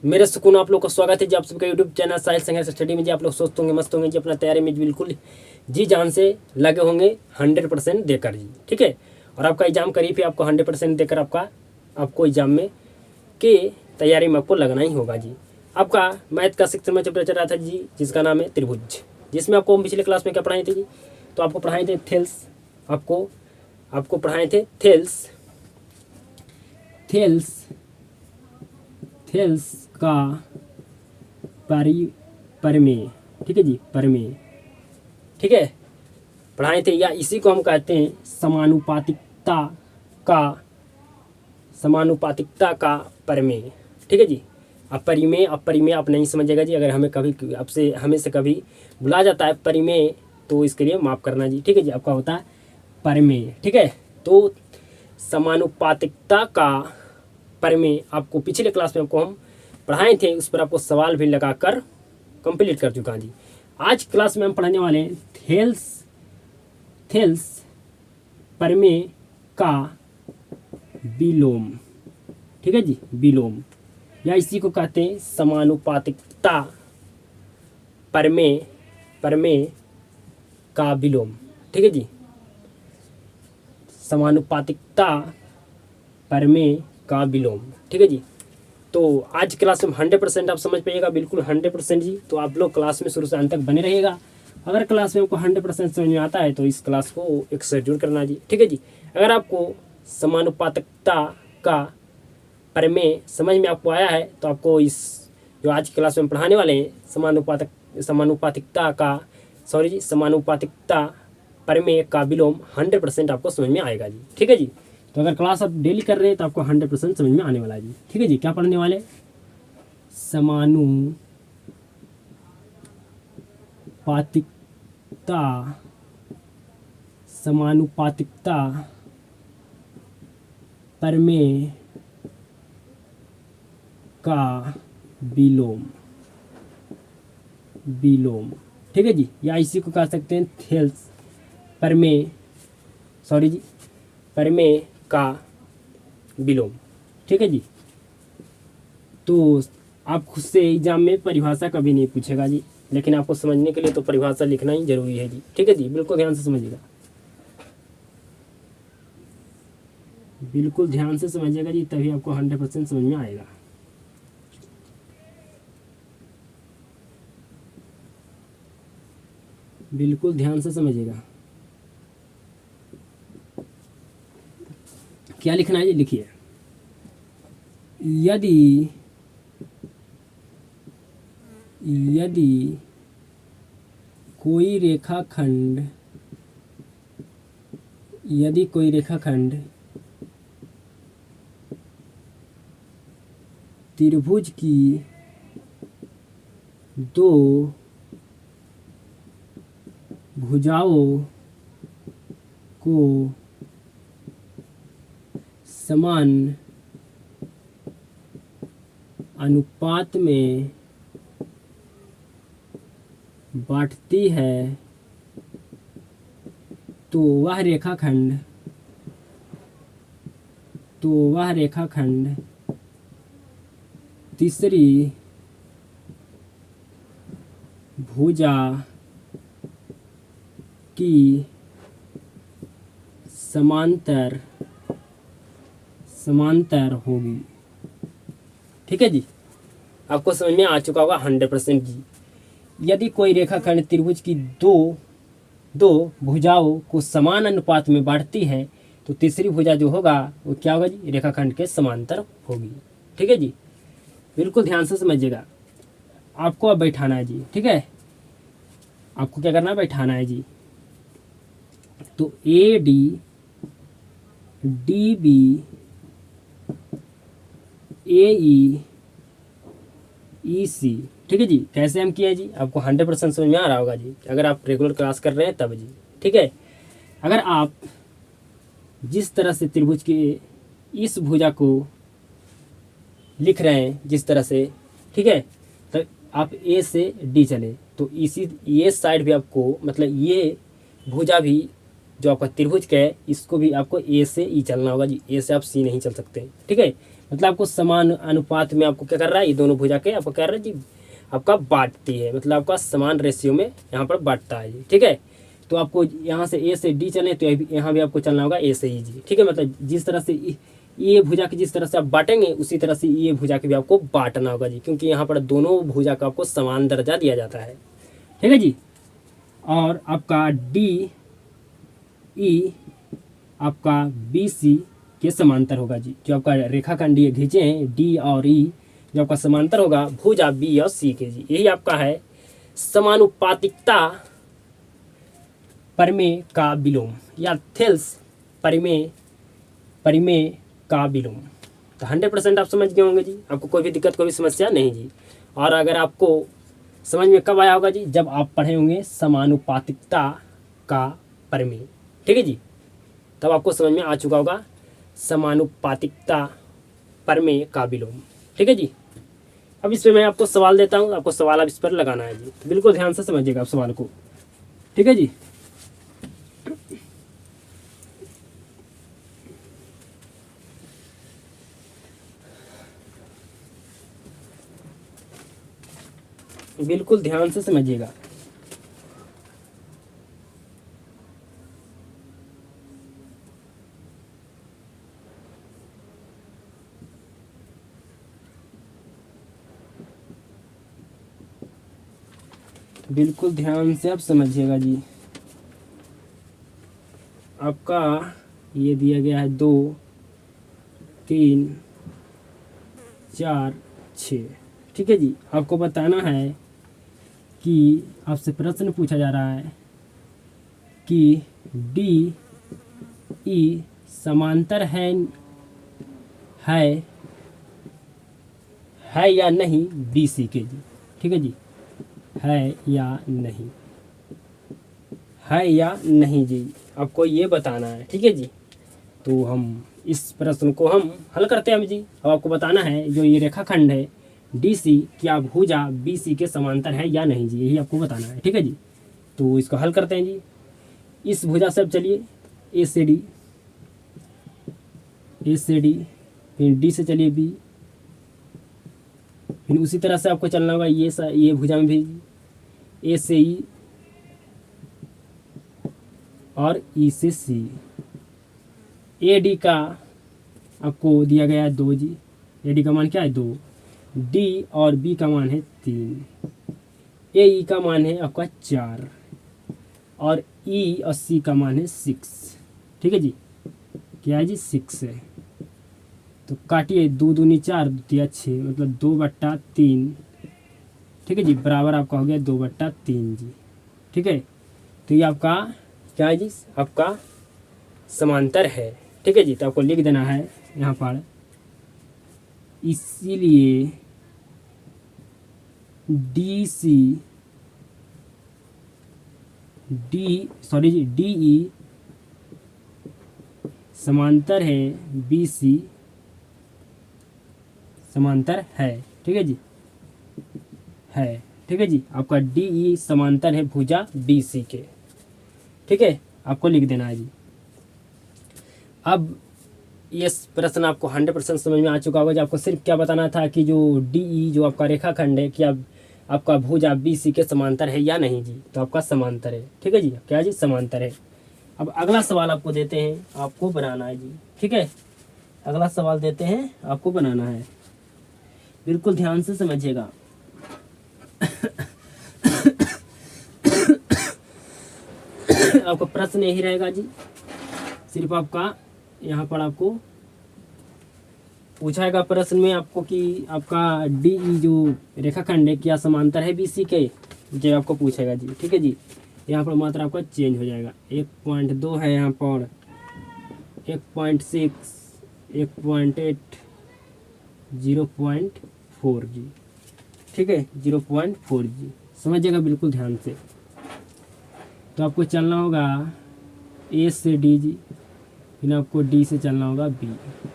मेरे सुकून आप लोग का स्वागत है जी। आप सबका यूट्यूब चैनल साहिल संघर्ष स्टडी में जी। आप लोग स्वस्थ होंगे, मस्त होंगे जी, अपना तैयारी में बिल्कुल जी जान से लगे होंगे 100% देकर जी। ठीक है, और आपका एग्जाम करीब ही, आपको 100% देकर आपको एग्जाम में के तैयारी में आपको लगना ही होगा जी। आपका मैथ का 6 में चैप्टर चल रहा था जी, जिसका नाम है त्रिभुज, जिसमें आपको पिछले क्लास में क्या पढ़ाए थे जी? तो आपको पढ़ाए थे थेल्स, आपको पढ़ाए थे थेल्स थेल्स थेल्स का परिमेय। ठीक है जी, परिमेय। ठीक है, पढ़ाए थे, या इसी को हम कहते हैं का समानुपातिकता का परिमेय। ठीक है जी। अपरिमेय अपरिमेय आप नहीं समझेगा जी। अगर हमें कभी आपसे हमें से कभी बुला जाता है परिमेय, तो इसके लिए माफ़ करना जी। ठीक है जी, आपका होता है परिमेय। ठीक है, तो समानुपातिकता का परिमेय आपको पिछले क्लास में आपको हम पढ़ाए थे, उस पर आपको सवाल भी लगाकर कंप्लीट कर चुका जी। आज क्लास में हम पढ़ाने वाले हैं थेल्स परिमेय का विलोम। ठीक है जी, विलोम, या इसी को कहते हैं समानुपातिकता परिमेय का विलोम। ठीक है जी, समानुपातिकता परिमेय का विलोम। ठीक है जी। तो आज क्लास में 100% आप समझ पाइएगा, बिल्कुल 100% जी। तो आप लोग क्लास में शुरू से अंत तक बने रहिएगा। अगर क्लास में आपको 100% समझ में आता है तो इस क्लास को एक से जरूर करना जी। ठीक है जी। अगर आपको समानुपातिकता का परिमेय समझ में आपको आया है, तो आपको इस जो आज क्लास में पढ़ाने वाले हैं समानुपातिकता परिमेय का विलोम 100% आपको समझ में आएगा जी। ठीक है जी। तो अगर क्लास आप डेली कर रहे हैं तो आपको 100% समझ में आने वाला है जी। ठीक है जी। क्या पढ़ने वाले? समानुपातिकता परिमेय का विलोम। ठीक है जी, या इसी को कह सकते हैं थेल्स परिमेय का विलोम। ठीक है जी। तो आप खुद से एग्जाम में परिभाषा कभी नहीं पूछेगा जी, लेकिन आपको समझने के लिए तो परिभाषा लिखना ही जरूरी है जी। ठीक है जी, बिल्कुल ध्यान से समझिएगा, बिल्कुल ध्यान से समझिएगा जी, तभी आपको 100% समझ में आएगा। बिल्कुल ध्यान से समझिएगा। क्या लिखना है जी? लिखिए, यदि कोई रेखाखंड त्रिभुज की दो भुजाओं को समान अनुपात में बांटती है, तो वह रेखाखंड तीसरी भुजा की समांतर होगी। ठीक है जी, आपको समझ में आ चुका होगा 100% जी। यदि कोई रेखाखंड त्रिभुज की दो भुजाओं को समान अनुपात में बांटती है, तो तीसरी भुजा जो होगा वो क्या होगा जी? रेखाखंड के समांतर होगी। ठीक है जी, बिल्कुल ध्यान से समझिएगा। आपको अब बैठाना है जी। ठीक है, आपको क्या करना है? बैठाना है जी। तो AD DB AE EC। ठीक है जी, कैसे हम किए जी? आपको 100% समझ में आ रहा होगा जी, अगर आप रेगुलर क्लास कर रहे हैं तब जी। ठीक है, अगर आप जिस तरह से त्रिभुज के इस भुजा को लिख रहे हैं जिस तरह से, ठीक है, तो आप A से D चले, तो ये साइड भी आपको, मतलब ये भुजा भी जो आपका त्रिभुज का है, इसको भी आपको A से E चलना होगा जी। A से आप C नहीं चल सकते। ठीक है, मतलब आपको समान अनुपात में आपको क्या कर रहा है, ये दोनों भुजा के आपको क्या कर रहा है जी, आपका बांटती है, मतलब आपका समान रेशियो में यहाँ पर बांटता है जी। ठीक है, तो आपको यहाँ से ए से डी चले तो यहाँ भी आपको चलना होगा ए से ई जी। ठीक है, मतलब जिस तरह से ये भुजा की जिस तरह से आप बांटेंगे उसी तरह से ये भुजा के भी आपको बांटना होगा जी, क्योंकि यहाँ पर दोनों भुजा का आपको समान दर्जा दिया जाता है। ठीक है जी, और आपका डी ई आपका बी सी के समांतर होगा जी। जो आपका रेखाखंड ये खींचे हैं डी और ई, जो आपका समांतर होगा भुजा बी और सी के जी। यही आपका है समानुपातिकता परिमेय का विलोम या थेल्स परिमेय का विलोम। तो 100% आप समझ गए होंगे जी, आपको कोई भी दिक्कत कोई भी समस्या नहीं जी। और अगर आपको समझ में कब आया होगा जी, जब आप पढ़े होंगे समानुपातिकता का परिमेय। ठीक है जी, तब आपको समझ में आ चुका होगा समानुपातिकता परिमेय का विलोम। ठीक है जी, अब इस पर मैं आपको सवाल देता हूँ, आपको सवाल अब इस पर लगाना है जी, बिल्कुल ध्यान से समझिएगा आप सवाल को। ठीक है जी, बिल्कुल ध्यान से समझिएगा। बिल्कुल ध्यान से आप समझिएगा जी। आपका ये दिया गया है 2 3 4 6। ठीक है जी, आपको बताना है कि आपसे प्रश्न पूछा जा रहा है कि डी ई समांतर है या नहीं बी सी के जी। ठीक है जी, है या नहीं, है या नहीं जी, आपको ये बताना है। ठीक है जी, तो हम इस प्रश्न को हम हल करते हैं जी। अब आपको बताना है जो ये रेखाखंड है डी सी क्या भुजा बी सी के समांतर है या नहीं जी, यही आपको बताना है। ठीक है जी, तो इसको हल करते हैं जी। इस भुजा से अब चलिए ए से डी, फिर डी से चलिए बी, फिर उसी तरह से आपको चलना होगा ये भुजा में भी ए से ई और ई से सी। ए डी का आपको दिया गया है 2 जी, ए डी का मान क्या है 2, डी और बी का मान है 3, ए ई का मान है आपका 4 और ई और सी का मान है 6। ठीक है जी, क्या है जी 6 है। तो काटिए 2 दूनी 4 दिया 6, मतलब 2/3। ठीक है जी, बराबर आपका हो गया 2/3 जी। ठीक है, तो ये आपका क्या है जी, आपका समांतर है। ठीक है जी, तो आपको लिख देना है यहाँ पर, इसीलिए डी ई समांतर है बी सी समांतर है। ठीक है जी, है। ठीक है जी, आपका डी ई समांतर है भुजा बी सी के। ठीक है, आपको लिख देना है जी। अब ये प्रश्न आपको 100% समझ में आ चुका होगा। जो आपको सिर्फ क्या बताना था कि जो डी ई जो आपका रेखाखंड है क्या आपका भुजा बी सी के समांतर है या नहीं जी, तो आपका समांतर है। ठीक है जी, क्या जी समांतर है। अब अगला सवाल आपको देते हैं, आपको बनाना है जी। ठीक है, अगला सवाल देते हैं, आपको बनाना है, बिल्कुल ध्यान से समझिएगा। आपका प्रश्न यही रहेगा जी, सिर्फ आपका यहाँ पर आपको पूछाएगा प्रश्न में आपको कि आपका डी ई जो रेखाखंड है क्या समांतर है बी सी के, जो आपको पूछेगा जी। ठीक है जी, यहाँ पर मात्रा आपका चेंज हो जाएगा, 1.2 है यहाँ पर 1.6 1.8 0.4 जी। ठीक है, 0.4 जी, समझिएगा बिल्कुल ध्यान से। तो आपको चलना होगा ए से डी जी, फिर आपको डी से चलना होगा बी,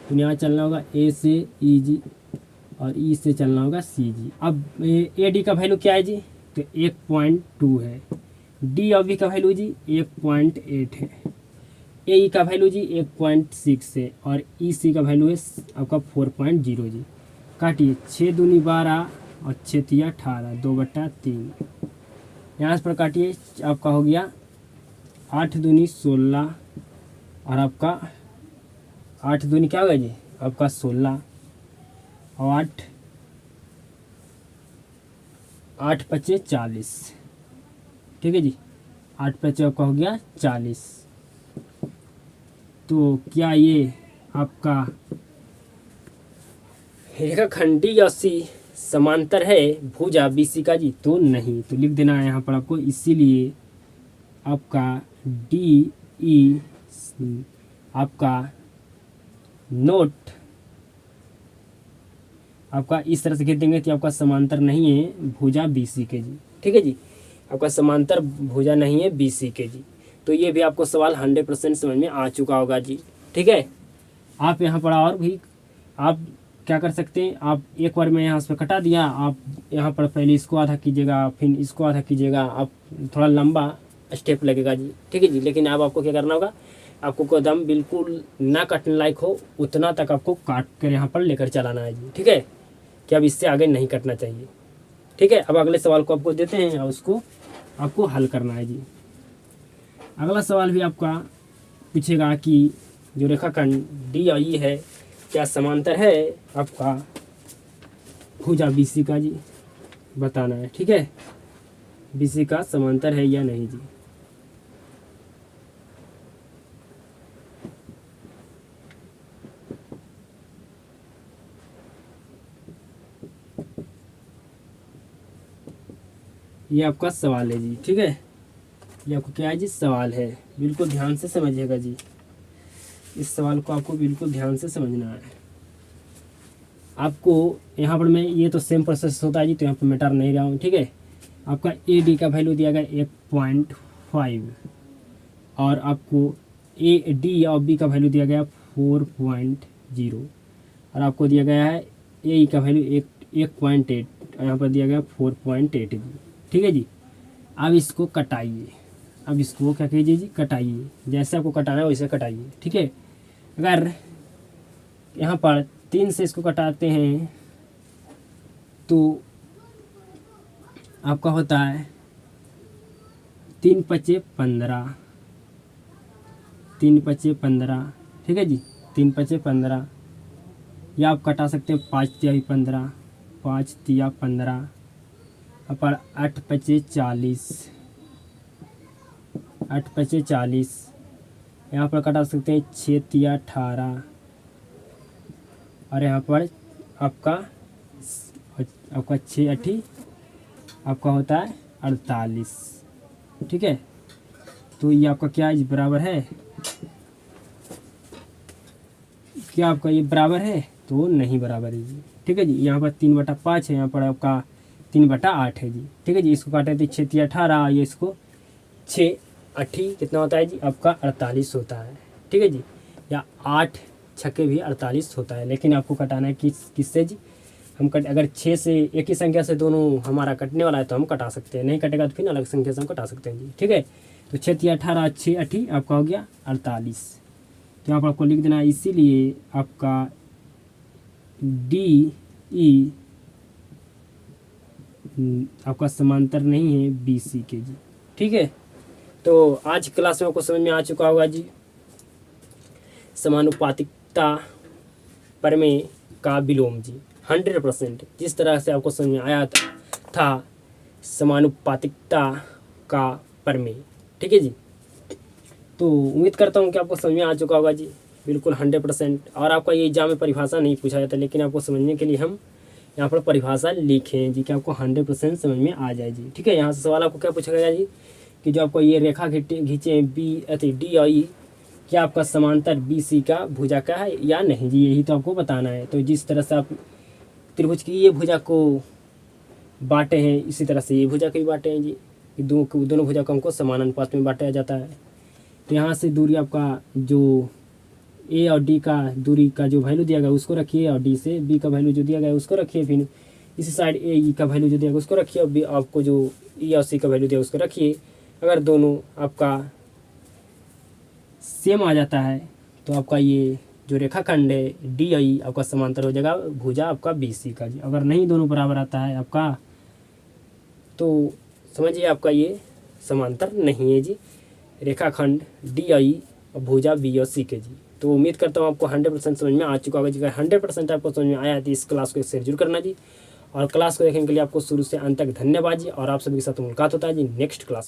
फिर यहाँ चलना होगा ए से ई जी और ई से चलना होगा सी जी। अब ए डी का वैल्यू क्या है जी, तो 1.2 है, डी और बी का वैल्यू जी 1.8 है, ए ई का वैल्यू जी 1.6 है और ई सी का वैल्यू है आपका 4.0 जी। काटिए 6×2 = 12 और 6×3 = 18, 2/3। यहाँ पर काटिए आपका हो गया 8×2 = 16 और आपका 8×2 क्या होगा जी आपका 16 और 8×5 = 40। ठीक है जी, 8×5 आपका हो गया 40। तो क्या ये आपका रेखाखंडी अस्सी समांतर है भुजा बीसी का जी? तो नहीं, तो लिख देना है यहाँ पर आपको। इसीलिए आपका डी ई आपका नोट आपका इस तरह से लिख देंगे कि आपका समांतर नहीं है भुजा बीसी के जी। ठीक है जी, आपका समांतर भुजा नहीं है बीसी के जी। तो ये भी आपको सवाल 100% समझ में आ चुका होगा जी। ठीक है, आप यहाँ पर और भी आप क्या कर सकते हैं, आप एक बार में यहाँ से कटा दिया, आप यहाँ पर पहले इसको आधा कीजिएगा फिर इसको आधा कीजिएगा, आप थोड़ा लंबा स्टेप लगेगा जी। ठीक है जी, लेकिन अब आपको क्या करना होगा, आपको कदम बिल्कुल ना कटने लायक हो उतना तक आपको काट कर यहाँ पर लेकर चलाना है जी। ठीक है, कि अब इससे आगे नहीं कटना चाहिए। ठीक है, अब अगले सवाल को आपको देते हैं और उसको आपको हल करना है जी। अगला सवाल भी आपका पूछेगा कि जो रेखाखंड डी और ई है क्या समांतर है आपका भुजा बीसी का जी, बताना है। ठीक है, बीसी का समांतर है या नहीं जी। ये आपका सवाल है जी। ठीक है, ये आपको क्या है जी, सवाल है। बिल्कुल ध्यान से समझिएगा जी, इस सवाल को आपको बिल्कुल ध्यान से समझना है। आपको यहाँ पर मैं ये तो सेम प्रोसेस होता है जी, तो यहाँ पर मिटा नहीं रहा हूँ। ठीक है, आपका ए डी का वैल्यू दिया गया 1.5 और आपको ए डी और बी का वैल्यू दिया गया 4.0 और आपको दिया गया है ए ई का वैल्यू 1.8 और यहाँ पर दिया गया 4.8 जी। ठीक है जी, अब इसको कटाइए, अब इसको क्या कीजिए जी, कटाइए। जैसे आपको कटाना है वैसे कटाइए। ठीक है, अगर यहाँ पर 3 से इसको कटाते हैं तो आपका होता है 3×5 = 15, 3×5 = 15। ठीक है जी, 3×5 = 15 या आप कटा सकते हैं 5×3 = 15, 5×3 = 15 और 8×5 = 40, 8×5 = 40। यहाँ पर कटा सकते हैं 6×3 = 18 और यहाँ पर आपका 6×8 आपका होता है 48। ठीक है, तो ये आपका क्या है बराबर है, क्या आपका ये बराबर है? तो नहीं बराबर है जी। ठीक है जी, यहाँ पर 3/5 है, यहाँ पर आपका 3/8 है जी। ठीक है जी, इसको काटे थे 6×3 = 18, ये इसको 6×8 कितना होता है जी आपका 48 होता है। ठीक है जी, या 8 छक्के भी 48 होता है। लेकिन आपको कटाना है किससे जी, हम अगर 6 से एक ही संख्या से दोनों हमारा कटने वाला है तो हम कटा सकते हैं, नहीं कटेगा तो फिर अलग संख्या से हम कटा सकते हैं जी। ठीक है, तो 6×3 = 18, 6×8 आपका हो गया 48। तो यहाँ पर आपको लिख देना है, इसीलिए आपका डी ई आपका समांतर नहीं है बी सी के जी। ठीक है, तो आज क्लास में आपको समझ में आ चुका होगा जी समानुपातिकता प्रमेय का विलोम जी। 100% जिस तरह से आपको समझ में आया था समानुपातिकता का प्रमेय। ठीक है जी, तो उम्मीद करता हूँ कि आपको समझ में आ चुका होगा जी, बिल्कुल 100%। और आपका ये एग्जाम में परिभाषा नहीं पूछा जाता, लेकिन आपको समझने के लिए हम यहाँ पर परिभाषा लिखे हैं जी कि आपको 100% समझ में आ जाए जी। ठीक है, यहाँ से सवाल आपको क्या पूछा गया जी कि जो आपको ये रेखा खींचे डी और ई, क्या आपका समांतर बी सी का भुजा का है या नहीं जी, यही तो आपको बताना है। तो जिस तरह से आप त्रिभुज की ये भुजा को बांटे हैं, इसी तरह से ये भुजा को भी बांटे हैं जी, दोनों भुजा को हमको समान अनुपात में बांटा जाता है। तो यहाँ से दूरी आपका जो ए और डी का दूरी का जो वैल्यू दिया गया उसको रखिए और डी से बी का वैल्यू जो दिया गया उसको रखिए, फिर इसी साइड ए ई का वैल्यू जो दिया गया उसको रखिए और आपको जो ई और सी का वैल्यू दिया उसको रखिए। अगर दोनों आपका सेम आ जाता है तो आपका ये जो रेखाखंड है डी आई आपका समांतर हो जाएगा भुजा आपका बी सी का जी। अगर नहीं दोनों बराबर आता है आपका तो समझिए आपका ये समांतर नहीं है जी, रेखाखंड डी आई और भुजा बी और सी के जी। तो उम्मीद करता हूँ आपको 100% समझ में आ चुका होगा जी। अगर 100% आपको समझ में आया है तो इस क्लास को शेयर जरूर करना जी, और क्लास को देखने के लिए आपको शुरू से अंत तक धन्यवाद जी। और आप सभी के साथ मुलाकात होता है जी नेक्स्ट क्लास।